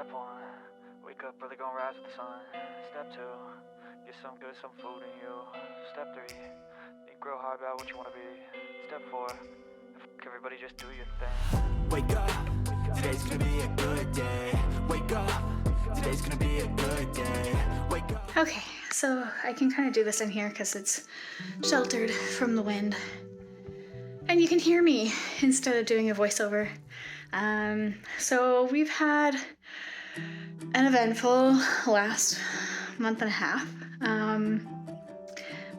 Step 1, wake up early, gonna rise with the sun. Step 2, get some food in you. Step 3, think real hard about what you wanna be. Step 4, everybody just do your thing. Wake up, today's gonna be a good day. Wake up, today's gonna be a good day. Wake up. Okay, so I can kind of do this in here because it's sheltered from the wind. And you can hear me instead of doing a voiceover. So we've had an eventful last month and a half.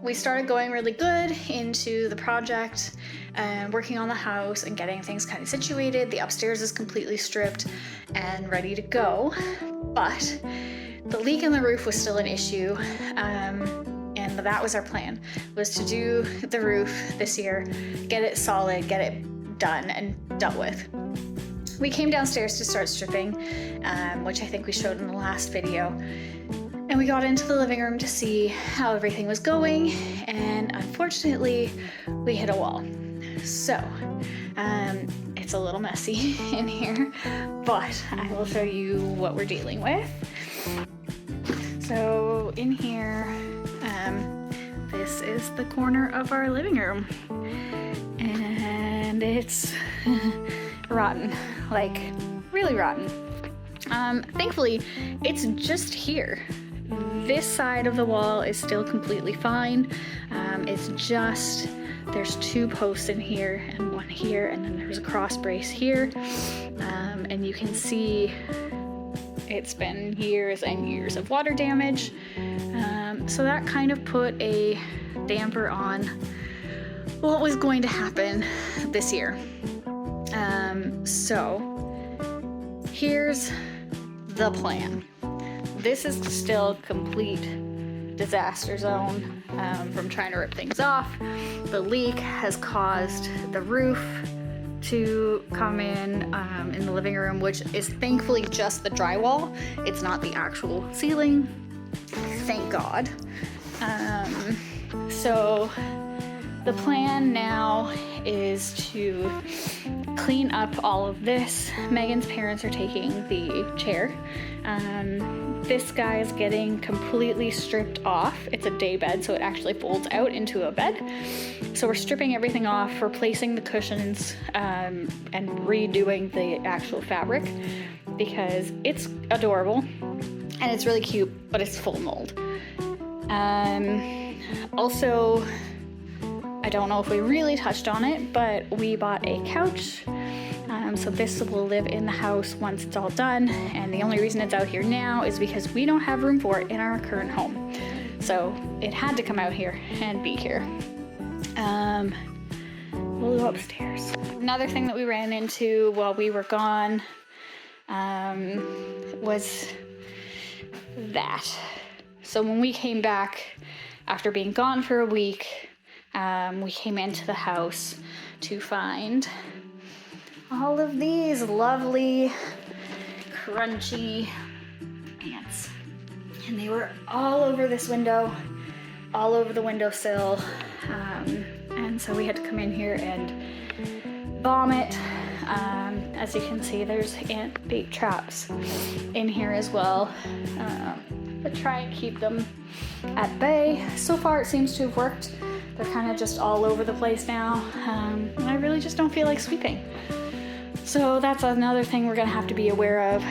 We started going really good into the project and working on the house and getting things kind of situated. The upstairs is completely stripped and ready to go, but the leak in the roof was still an issue. And that was our plan, was to do the roof this year, get it solid, get it done and dealt with. We came downstairs to start stripping, which I think we showed in the last video. And we got into the living room to see how everything was going, and unfortunately, we hit a wall. So, it's a little messy in here, but I will show you what we're dealing with. So, in here, this is the corner of our living room, and it's rotten, like really rotten. Thankfully, it's just here. This side of the wall is still completely fine. It's just, there's 2 posts in here and 1 here, and then there's a cross brace here. And you can see it's been years and years of water damage. So that kind of put a damper on what was going to happen this year. So here's the plan. This is still complete disaster zone from trying to rip things off. The leak has caused the roof to come in the living room, which is thankfully just the drywall. It's not the actual ceiling, thank God. So the plan now is to clean up all of this. Megan's parents are taking the chair. This guy is getting completely stripped off. It's a day bed, so it actually folds out into a bed. So we're stripping everything off, replacing the cushions, and redoing the actual fabric because it's adorable and it's really cute, but it's full of mold. Also, I don't know if we really touched on it, but we bought a couch. So this will live in the house once it's all done. And the only reason it's out here now is because we don't have room for it in our current home. So it had to come out here and be here. We'll go upstairs. Another thing that we ran into while we were gone was that. So when we came back after being gone for a week, we came into the house to find all of these lovely, crunchy ants. And they were all over this window, all over the windowsill. And so we had to come in here and bomb it. As you can see, there's ant bait traps in here as well. But try and keep them at bay. So far it seems to have worked. They're kind of just all over the place now. And I really just don't feel like sweeping. So that's another thing we're gonna have to be aware of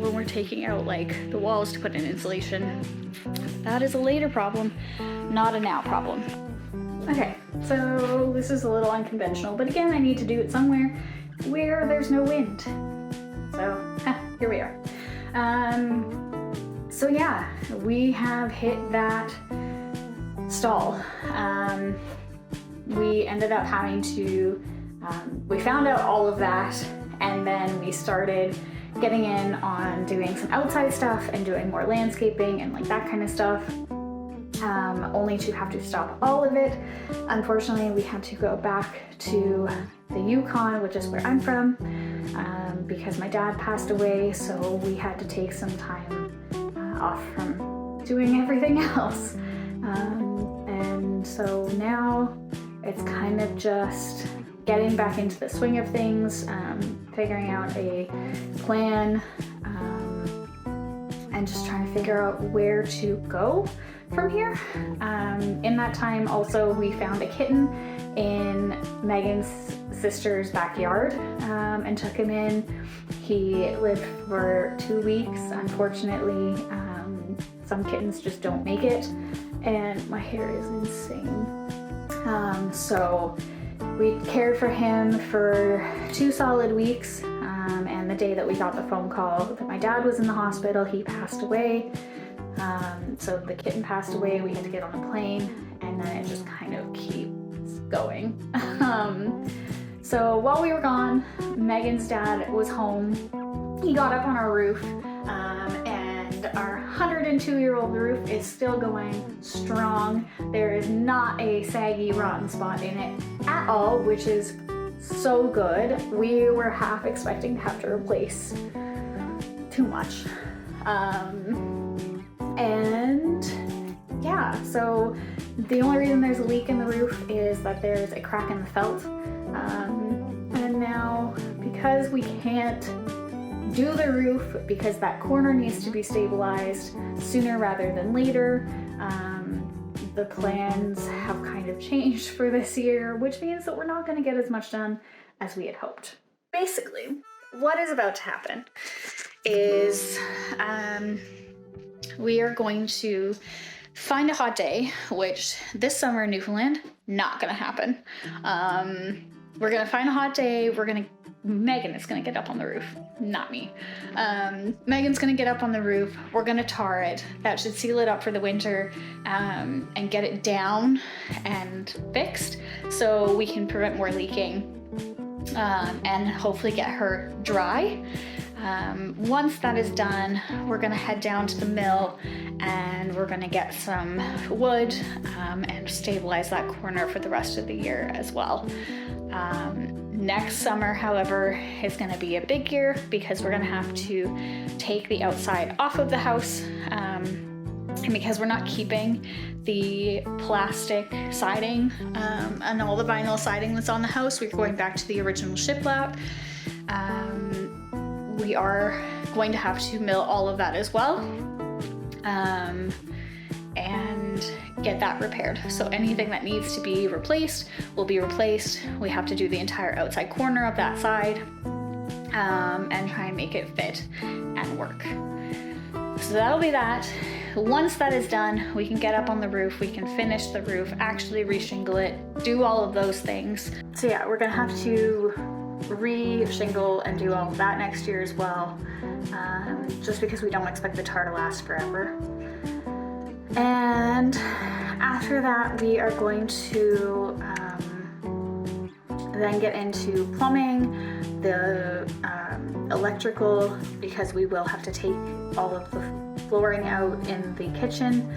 when we're taking out like the walls to put in insulation. That is a later problem, not a now problem. Okay, so this is a little unconventional, but again, I need to do it somewhere where there's no wind. So here we are. So yeah, we have hit that stall. We ended up having to, we found out all of that, and then we started getting in on doing some outside stuff and doing more landscaping and like that kind of stuff, only to have to stop all of it. Unfortunately, we had to go back to the Yukon, which is where I'm from, because my dad passed away, so we had to take some time off from doing everything else. And so now it's kind of just getting back into the swing of things, figuring out a plan and just trying to figure out where to go from here. In that time also we found a kitten in Megan's sister's backyard and took him in. He lived for 2 weeks. Unfortunately, some kittens just don't make it, and my hair is insane. So we cared for him for 2 solid weeks, and the day that we got the phone call that my dad was in the hospital, he passed away. So the kitten passed away, we had to get on a plane, and then it just kind of keeps going. So while we were gone, Megan's dad was home. He got up on our roof, and our 102-year-old roof is still going strong. There is not a saggy, rotten spot in it at all, which is so good. We were half expecting to have to replace too much. And yeah, so the only reason there's a leak in the roof is that there's a crack in the felt. And now, because we can't do the roof, because that corner needs to be stabilized sooner rather than later, the plans have kind of changed for this year, which means that we're not going to get as much done as we had hoped. Basically, what is about to happen is we are going to find a hot day, which this summer in Newfoundland, not going to happen. We're going to find a hot day. Megan is going to get up on the roof, not me. Megan's going to get up on the roof. We're going to tar it. That should seal it up for the winter, and get it down and fixed so we can prevent more leaking, and hopefully get her dry. Once that is done, we're going to head down to the mill and we're going to get some wood, and stabilize that corner for the rest of the year as well. Next summer, however, is going to be a big year because we're going to have to take the outside off of the house, and because we're not keeping the plastic siding and all the vinyl siding that's on the house, we're going back to the original shiplap. We are going to have to mill all of that as well, and get that repaired. So anything that needs to be replaced will be replaced. We have to do the entire outside corner of that side, and try and make it fit and work. So that'll be that. Once that is done, we can get up on the roof, we can finish the roof, actually re-shingle it, do all of those things. So yeah, we're gonna have to re-shingle and do all of that next year as well, just because we don't expect the tar to last forever. And after that, we are going to then get into plumbing, the electrical, because we will have to take all of the flooring out in the kitchen,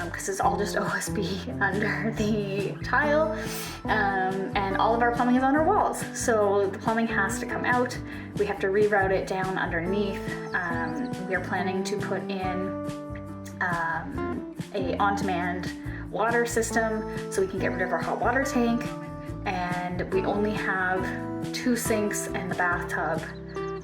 because it's all just OSB under the tile, and all of our plumbing is on our walls. So the plumbing has to come out. We have to reroute it down underneath. We are planning to put in a on-demand water system so we can get rid of our hot water tank, and we only have 2 sinks and the bathtub,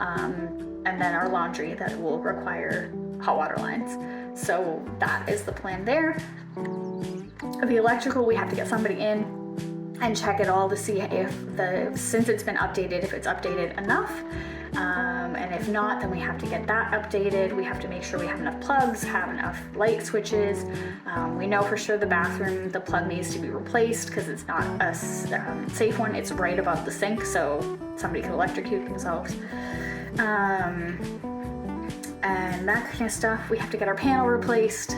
and then our laundry that will require hot water lines. So that is the plan there. The electrical, we have to get somebody in and check it all to see if since it's been updated, if it's updated enough. And if not, then we have to get that updated. We have to make sure we have enough plugs, have enough light switches. We know for sure the bathroom, the plug needs to be replaced because it's not a safe one. It's right above the sink, so somebody can electrocute themselves. And that kind of stuff. We have to get our panel replaced,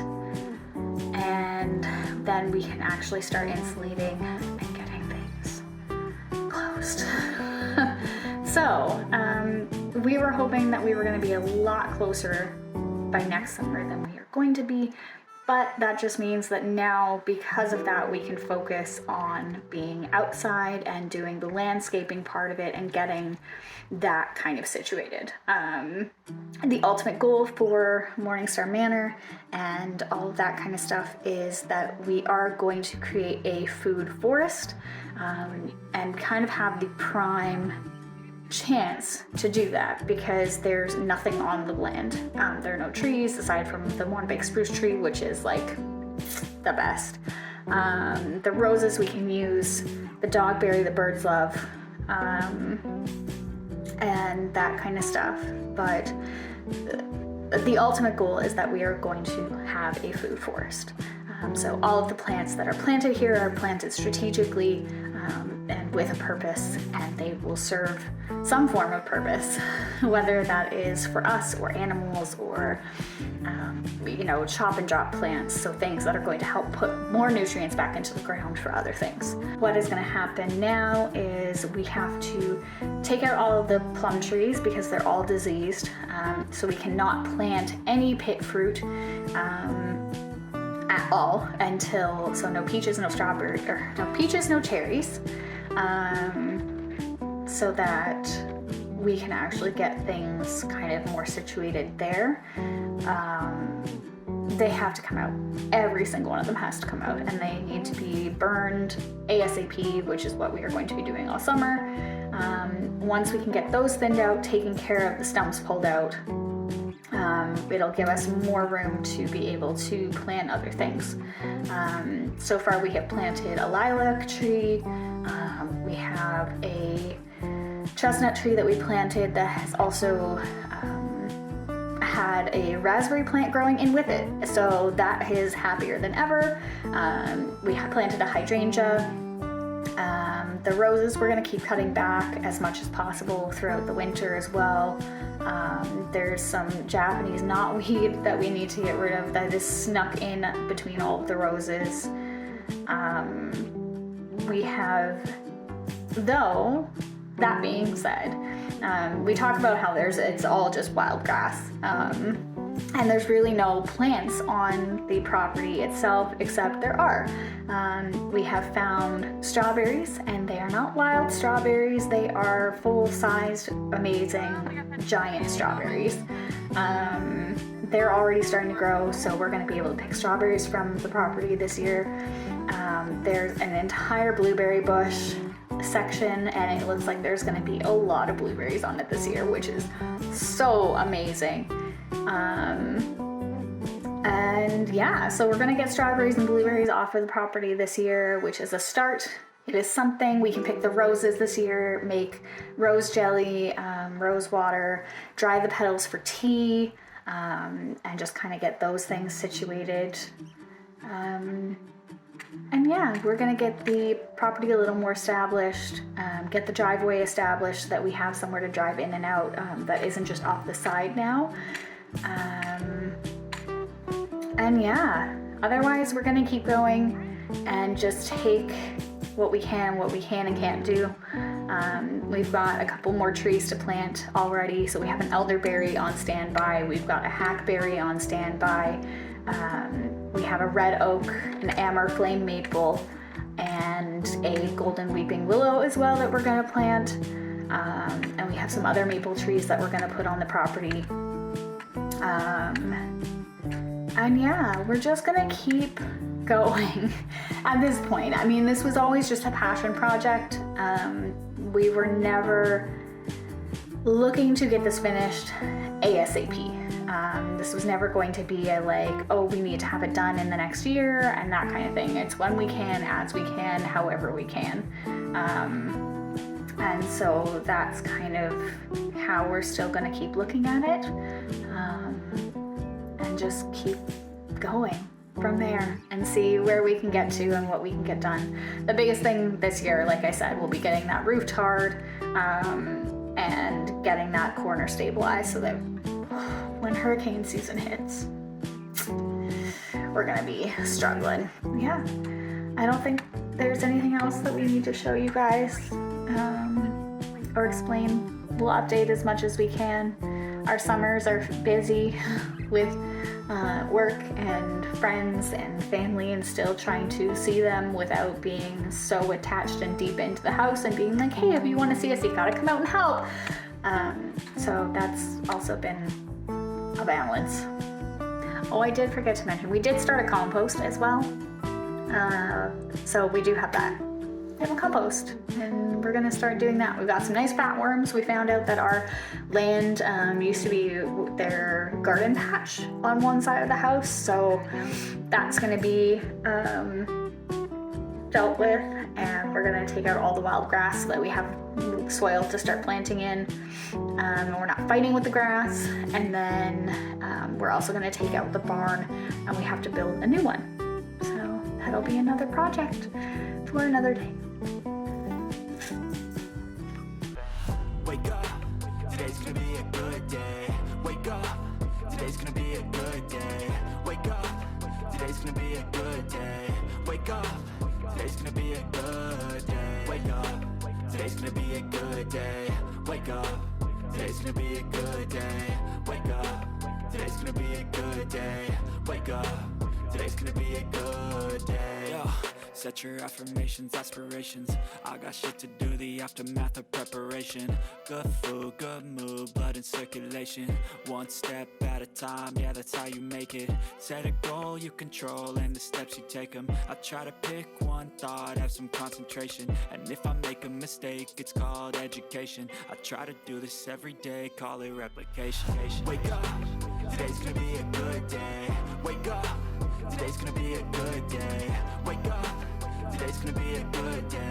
and then we can actually start insulating and getting things closed. So, we were hoping that we were going to be a lot closer by next summer than we are going to be, but that just means that now, because of that, we can focus on being outside and doing the landscaping part of it and getting that kind of situated. The ultimate goal for Morningstar Manor and all of that kind of stuff is that we are going to create a food forest, and kind of have the prime chance to do that because there's nothing on the land. There are no trees aside from the one big spruce tree, which is like the best. The roses we can use, the dogberry the birds love, and that kind of stuff. But the ultimate goal is that we are going to have a food forest. So all of the plants that are planted here are planted strategically and with a purpose, and they will serve some form of purpose, whether that is for us or animals or chop and drop plants, so things that are going to help put more nutrients back into the ground for other things. What is going to happen now is we have to take out all of the plum trees because they're all diseased, so we cannot plant any pit fruit at all until, so no peaches, no strawberry, or no peaches, no cherries, so that we can actually get things kind of more situated there. They have to come out. Every single one of them has to come out, and they need to be burned ASAP, which is what we are going to be doing all summer. Once we can get those thinned out, taking care of the stumps pulled out, it'll give us more room to be able to plant other things. So far we have planted a lilac tree, we have a chestnut tree that we planted that has also had a raspberry plant growing in with it, so that is happier than ever. We have planted a hydrangea. The roses we're going to keep cutting back as much as possible throughout the winter as well. There's some Japanese knotweed that we need to get rid of that is snuck in between all of the roses. We have, though, that being said, we talk about how it's all just wild grass. And there's really no plants on the property itself, except there are. We have found strawberries, and they are not wild strawberries. They are full-sized, amazing, giant strawberries. They're already starting to grow, so we're going to be able to pick strawberries from the property this year. There's an entire blueberry bush section, and it looks like there's going to be a lot of blueberries on it this year, which is so amazing. And yeah, so we're gonna get strawberries and blueberries off of the property this year, which is a start. It is something. We can pick the roses this year, make rose jelly, rose water, dry the petals for tea, and just kind of get those things situated. And yeah, we're gonna get the property a little more established, get the driveway established so that we have somewhere to drive in and out that isn't just off the side now. And yeah, otherwise we're gonna keep going and just take what we can and can't do. We've got a couple more trees to plant already, so we have an elderberry on standby, we've got a hackberry on standby, we have a red oak, an amber flame maple, and a golden weeping willow as well that we're gonna plant, and we have some other maple trees that we're gonna put on the property. And yeah, we're just gonna keep going at this point. I mean, this was always just a passion project. We were never looking to get this finished ASAP. This was never going to be a we need to have it done in the next year and that kind of thing. It's when we can, as we can, however we can. And so that's kind of how we're still going to keep looking at it, and just keep going from there and see where we can get to and what we can get done. The biggest thing this year, like I said, will be getting that roof tarred, and getting that corner stabilized so that when hurricane season hits, we're going to be struggling. Yeah, I don't think there's anything else that we need to show you guys or explain. We'll update as much as we can. Our summers are busy with work and friends and family, and still trying to see them without being so attached and deep into the house and being like, hey, if you want to see us, you gotta come out and help. So that's also been a balance. Oh, I did forget to mention, we did start a compost as well. So we do have that. compost, and we're gonna start doing that. We've got some nice flatworms. We found out that our land used to be their garden patch on one side of the house, so that's gonna be dealt with, and we're gonna take out all the wild grass so that we have soil to start planting in, and we're not fighting with the grass. And then we're also gonna take out the barn, and we have to build a new one. So that'll be another project for another day. Wake up, today's gonna be a good day. Wake up, today's gonna be a good day. Wake up, today's gonna be a good day. Wake up, today's gonna be a good day. Wake up, today's gonna be a good day. Wake up, today's gonna be a good day. Wake up, today's gonna be a good day. Wake up, today's gonna be a good day. Yo, set your affirmations, aspirations. I got shit to do, the aftermath of preparation. Good food, good mood, blood in circulation. One step at a time, yeah, that's how you make it. Set a goal you control and the steps you take them. I try to pick one thought, have some concentration. And if I make a mistake, it's called education. I try to do this every day, call it replication. Wake up, today's gonna be a good day. Wake up, today's gonna be a good day. Wake up, today's gonna be a good day.